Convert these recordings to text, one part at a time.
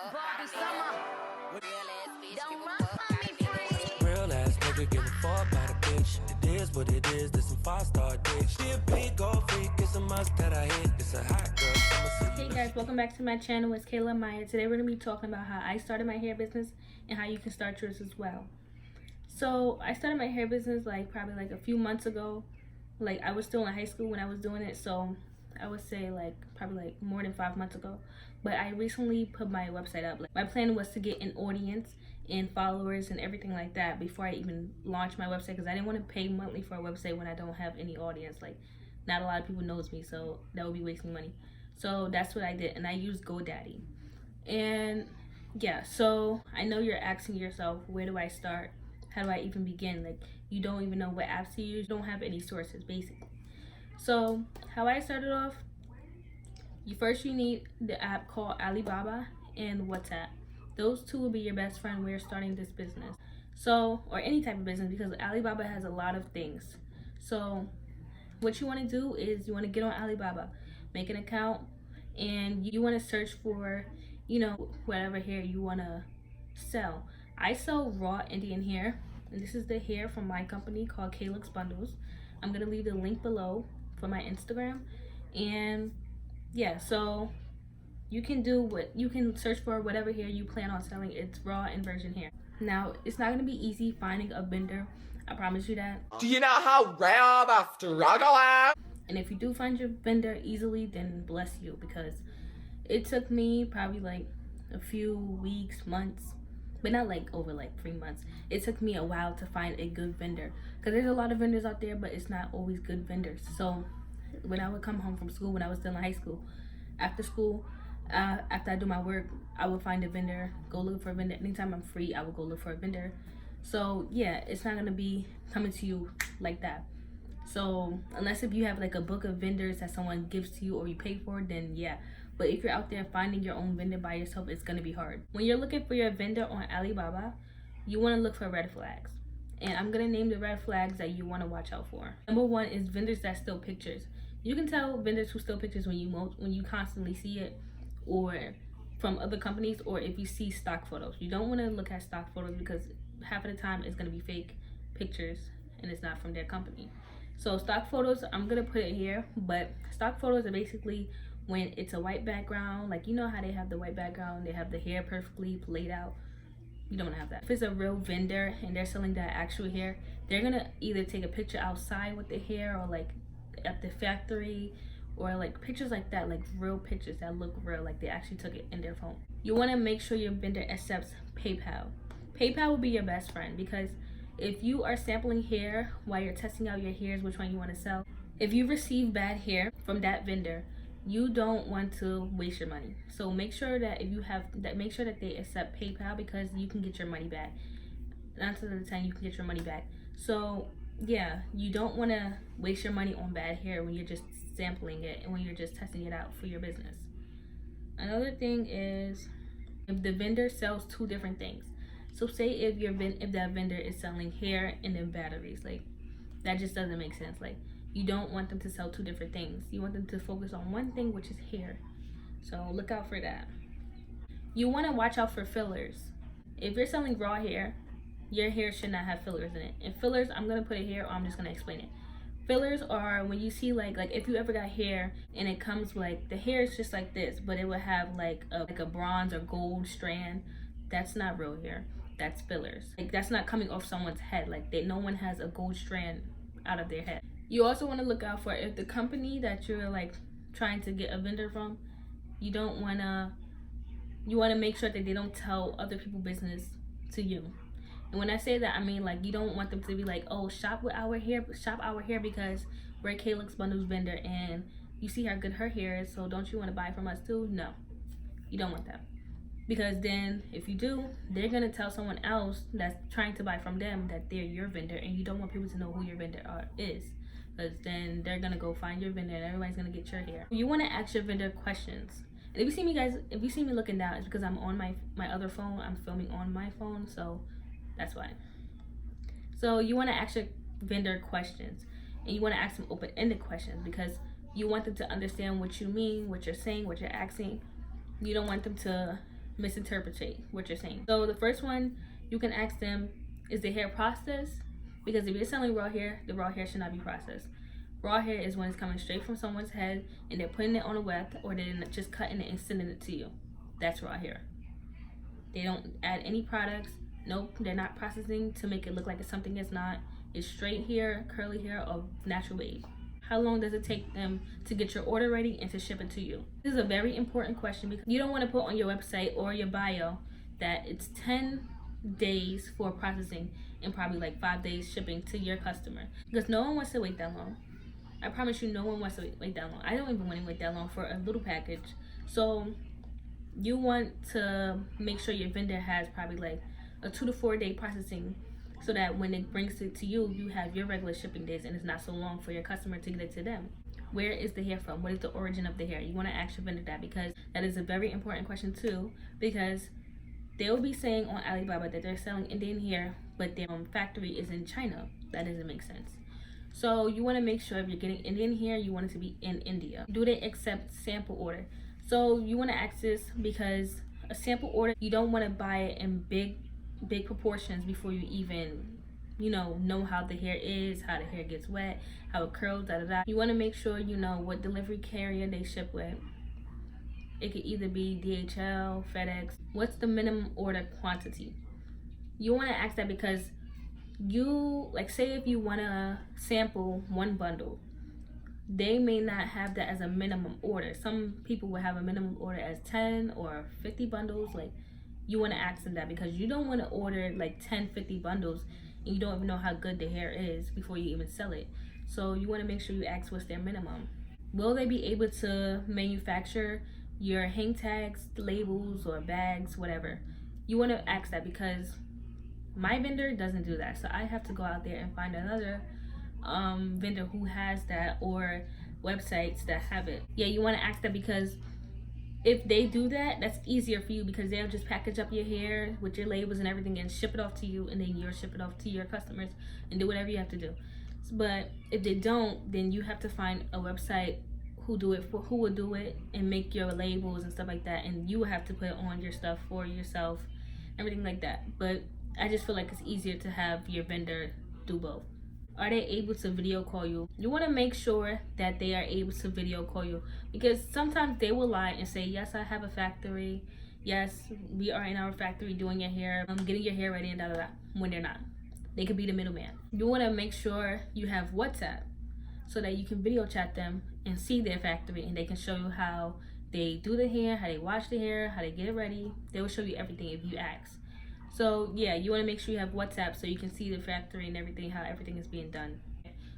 Real ass nigga give a fuck about a bitch. It is what it is, this some 5-star dick. She a big gold freak, it's a must that I hit. It's a hot girl summer. Hey guys, welcome back to my channel. It's Kaylaamiaya. Today we're going to be talking about how I started my hair business and how you can start yours as well. So I started my hair business probably a few months ago. I was still in high school when I was doing it, so I would say probably more than 5 months ago. But I recently put my website up. My plan was to get an audience and followers and everything like that before I even launched my website, because I didn't want to pay monthly for a website when I don't have any audience. Not a lot of people knows me, so that would be wasting money. So that's what I did, and I used GoDaddy. And yeah, so I know you're asking yourself, where do I start? How do I even begin? You don't even know what apps to use. You don't have any sources, basically. So how I started off, you need the app called Alibaba and WhatsApp. Those two will be your best friend when you're starting this business. So, or any type of business, because Alibaba has a lot of things. So what you want to do is you want to get on Alibaba, make an account, and you want to search for, whatever hair you want to sell. I sell raw Indian hair, and this is the hair from my company called Calyx Bundles. I'm going to leave the link below for my Instagram. And yeah, so you can search for whatever hair you plan on selling. It's raw and virgin hair. Now, it's not going to be easy finding a vendor. I promise you that. Do you know how rare the struggle is? And if you do find your vendor easily, then bless you, because it took me probably a few weeks, months, but not over 3 months. It took me a while to find a good vendor, because there's a lot of vendors out there, but it's not always good vendors. So when I would come home from school, when I was still in high school, after school, after I do my work, I would find a vendor, go look for a vendor. Anytime I'm free, I would go look for a vendor. So yeah, it's not gonna be coming to you like that. So unless if you have a book of vendors that someone gives to you or you pay for, then yeah. But if you're out there finding your own vendor by yourself, it's gonna be hard. When you're looking for your vendor on Alibaba, you wanna look for red flags. And I'm gonna name the red flags that you wanna watch out for. Number one is vendors that steal pictures. You can tell vendors who steal pictures when you constantly see it, or from other companies, or if you see stock photos. You don't wanna look at stock photos, because half of the time it's gonna be fake pictures and it's not from their company. So stock photos, I'm gonna put it here, but stock photos are basically when it's a white background, you know how they have the white background, they have the hair perfectly laid out. You don't have that. If it's a real vendor and they're selling that actual hair, they're gonna either take a picture outside with the hair, or at the factory, or pictures like that, real pictures that look real, they actually took it in their phone. You wanna make sure your vendor accepts PayPal. PayPal will be your best friend, because if you are sampling hair while you're testing out your hairs, which one you want to sell, if you receive bad hair from that vendor, you don't want to waste your money. So make sure that make sure that they accept PayPal, because you can get your money back. 9 times out of 10, you can get your money back. So yeah, you don't want to waste your money on bad hair when you're just sampling it and when you're just testing it out for your business. Another thing is if the vendor sells 2 different things. So say if that vendor is selling hair and then batteries, that just doesn't make sense. You don't want them to sell 2 different things. You want them to focus on one thing, which is hair. So look out for that. You want to watch out for fillers. If you're selling raw hair, your hair should not have fillers in it. And fillers, I'm gonna put it here, or I'm just gonna explain it. Fillers are when you see if you ever got hair and it comes the hair is just like this, but it would have a bronze or gold strand. That's not real hair. That's fillers. That's not coming off someone's head. No one has a gold strand out of their head. You also want to look out for if the company that you're trying to get a vendor from, you want to make sure that they don't tell other people business to you. And when I say that, I mean you don't want them to be oh, shop our hair because we're Calyx Bundles vendor and you see how good her hair is, so don't you want to buy from us too? No, you don't want that. Because then if you do, they're going to tell someone else that's trying to buy from them that they're your vendor, and you don't want people to know who your vendor is, because then they're going to go find your vendor and everybody's going to get your hair. You want to ask your vendor questions. And if you see me looking down, it's because I'm on my other phone. I'm filming on my phone, so that's why. So you want to ask your vendor questions, and you want to ask them open-ended questions, because you want them to understand what you mean, what you're saying, what you're asking. You don't want them to misinterpret what you're saying. So the first one, you can ask them, is the hair processed? Because if you're selling raw hair, the raw hair should not be processed. Raw hair is when it's coming straight from someone's head and they're putting it on a weft, or they're just cutting it and sending it to you. That's raw hair. They don't add any products. Nope, they're not processing to make it look like it's something it's not. It's straight hair, curly hair, or natural wave. How long does it take them to get your order ready and to ship it to you? This is a very important question because you don't want to put on your website or your bio that it's 10 days for processing and probably like 5 days shipping to your customer, because no one wants to wait that long. I promise you, no one wants to wait that long. I don't even want to wait that long for a little package. So you want to make sure your vendor has probably like a 2 to 4 day processing, so that when it brings it to you, you have your regular shipping days and it's not so long for your customer to get it to them. Where is the hair from? What is the origin of the hair? You want to ask your vendor that, because that is a very important question too, because they will be saying on Alibaba that they're selling Indian hair, but their factory is in China. That doesn't make sense. So you want to make sure if you're getting Indian hair, you want it to be in India. Do they accept sample order? So you want to ask this because a sample order, you don't want to buy it in big proportions before you even know how the hair is, how the hair gets wet, how it curls, You want to make sure you know what delivery carrier they ship with. It could either be DHL, FedEx. What's the minimum order quantity? You want to ask that because you, like, say if you want to sample one bundle, they may not have that as a minimum order. Some people will have a minimum order as 10 or 50 bundles. Like, you want to ask them that because you don't want to order like 10, 50 bundles and you don't even know how good the hair is before you even sell it. So you want to make sure you ask what's their minimum. Will they be able to manufacture your hang tags, labels, or bags, whatever? You want to ask that because my vendor doesn't do that. So I have to go out there and find another vendor who has that, or websites that have it. Yeah, you want to ask that because if they do that, that's easier for you, because they'll just package up your hair with your labels and everything and ship it off to you, and then you'll ship it off to your customers and do whatever you have to do. But if they don't, then you have to find a website who will do it and make your labels and stuff like that, and you will have to put on your stuff for yourself, everything like that. But I just feel like it's easier to have your vendor do both. Are they able to video call you? You want to make sure that they are able to video call you, because sometimes they will lie and say, yes, I have a factory. Yes, we are in our factory doing your hair. I'm getting your hair ready and when they're not. They could be the middleman. You want to make sure you have WhatsApp so that you can video chat them and see their factory, and they can show you how they do the hair, how they wash the hair, how they get it ready. They will show you everything if you ask. So yeah, you want to make sure you have WhatsApp so you can see the factory and everything, how everything is being done.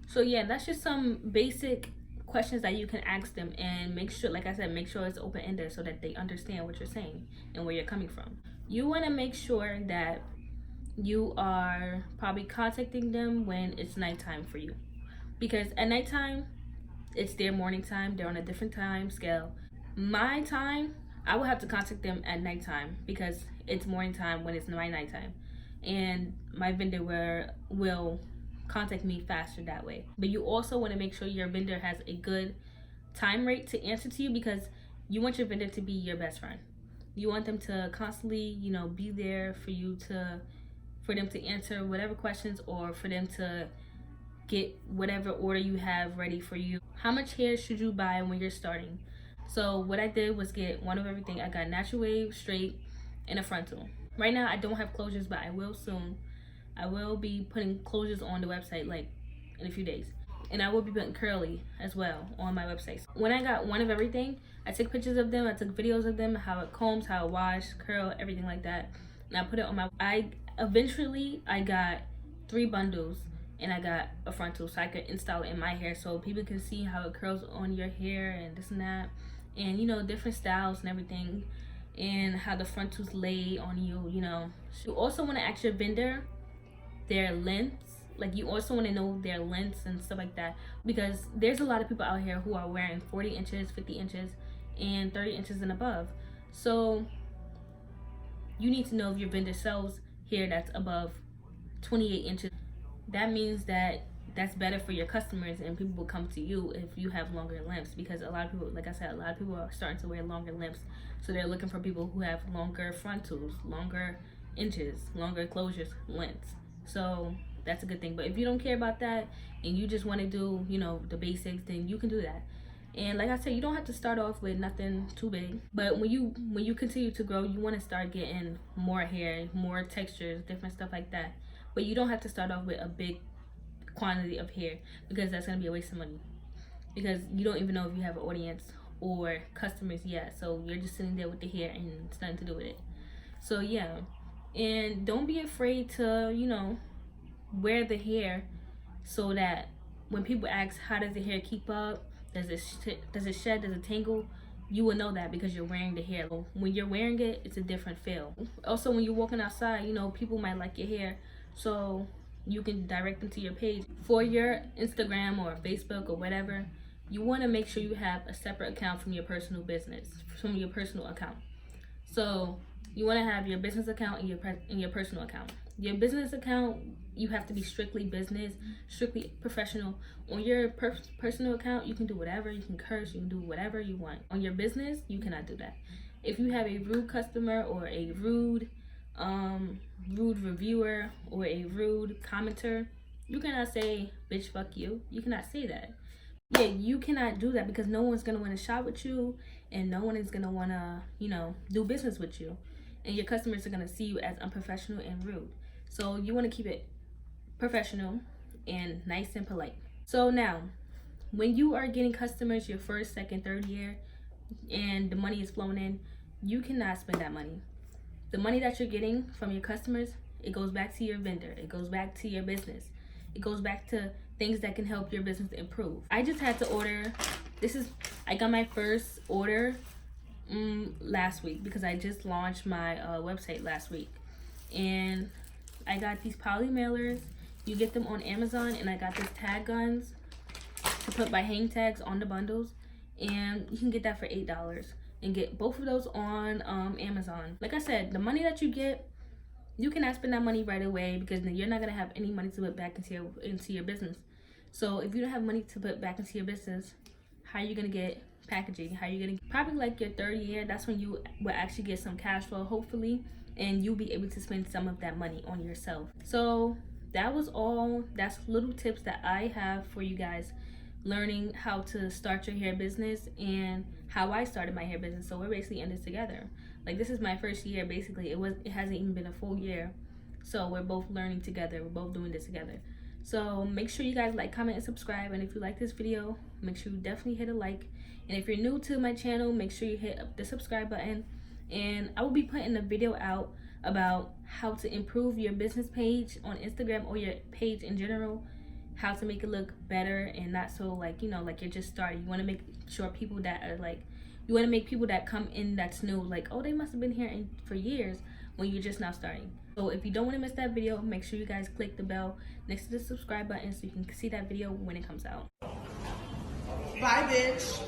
So yeah, that's just some basic questions that you can ask them, and make sure, like I said, make sure it's open-ended so that they understand what you're saying and where you're coming from. You want to make sure that you are probably contacting them when it's nighttime for you, because at nighttime, it's their morning time. They're on a different time scale. My time, I will have to contact them at nighttime because it's morning time when it's my nighttime, and my vendor will contact me faster that way. But you also want to make sure your vendor has a good time rate to answer to you, because you want your vendor to be your best friend. You want them to constantly, be there for them to answer whatever questions, or for them to get whatever order you have ready for you. How much hair should you buy when you're starting? So what I did was get one of everything. I got natural wave, straight, and a frontal. Right now I don't have closures, but I will soon. I will be putting closures on the website like in a few days, and I will be putting curly as well on my website. When I got one of everything, I took pictures of them, I took videos of them, how it combs, how it wash, curl, everything like that, and I put it on my. Eventually I got 3 bundles, and I got a frontal so I could install it in my hair so people can see how it curls on your hair and this and that, and different styles and everything, and how the frontals lay on you. You also want to ask your vendor their lengths. Like, you also want to know their lengths and stuff like that, because there's a lot of people out here who are wearing 40 inches, 50 inches, and 30 inches and above. So you need to know if your vendor sells hair that's above 28 inches. That means that that's better for your customers, and people will come to you if you have longer limbs, because a lot of people, like I said, a lot of people are starting to wear longer limbs, so they're looking for people who have longer frontals, longer inches, longer closures lengths. So that's a good thing. But if you don't care about that and you just want to do, you know, the basics, then you can do that. And like I said, you don't have to start off with nothing too big. But when you continue to grow, you want to start getting more hair, more textures, different stuff like that. But you don't have to start off with a big quantity of hair, because that's going to be a waste of money, because you don't even know if you have an audience or customers yet. So you're just sitting there with the hair and it's nothing to do with it. So yeah, and don't be afraid to, you know, wear the hair, so that when people ask how does the hair keep up, does it shed, does it tangle, you will know that because you're wearing the hair. When you're wearing it, it's a different feel. Also, when you're walking outside, you know, people might like your hair, so you can direct them to your page. For your Instagram or Facebook or whatever, you want to make sure you have a separate account from your personal business, from your personal account. So you want to have your business account and your personal account. Your business account, you have to be strictly business, strictly professional. On your personal account, you can do whatever. You can curse, you can do whatever you want. On your business, you cannot do that. If you have a rude customer or a rude reviewer or a rude commenter, you cannot say, bitch, fuck you. You cannot say that. Yeah, you cannot do that, because no one's gonna want to shop with you, and no one is gonna want to, you know, do business with you, and your customers are gonna see you as unprofessional and rude. So you want to keep it professional and nice and polite. So now, when you are getting customers your first, second, third year, and the money is flowing in, you cannot spend that money. The money that you're getting from your customers, it goes back to your vendor, it goes back to your business, it goes back to things that can help your business improve. I just had to order, I got my first order last week, because I just launched my website last week, and I got these poly mailers. You get them on Amazon, and I got these tag guns to put my hang tags on the bundles, and you can get that for $8 and get both of those on Amazon. Like I said, the money that you get, you cannot spend that money right away, because then you're not gonna have any money to put back into your business. So if you don't have money to put back into your business, how are you gonna get packaging? How are you gonna, probably like your third year, that's when you will actually get some cash flow, hopefully, and you'll be able to spend some of that money on yourself. So that was all. That's little tips that I have for you guys, learning how to start your hair business and how I started my hair business. So we're basically in this together. Like, this is my first year, basically. It hasn't even been a full year, so we're both learning together. We're both doing this together. So make sure you guys like, comment, and subscribe. And if you like this video, make sure you definitely hit a like. And if you're new to my channel, make sure you hit up the subscribe button. And I will be putting a video out about how to improve your business page on Instagram, or your page in general, how to make it look better and not so, like, you know, like you're just starting. You want to make sure people that are like, you want to make people that come in that's new, like, oh, they must have been here for years, when you're just now starting. So if you don't want to miss that video, make sure you guys click the bell next to the subscribe button so you can see that video when it comes out. Bye, bitch.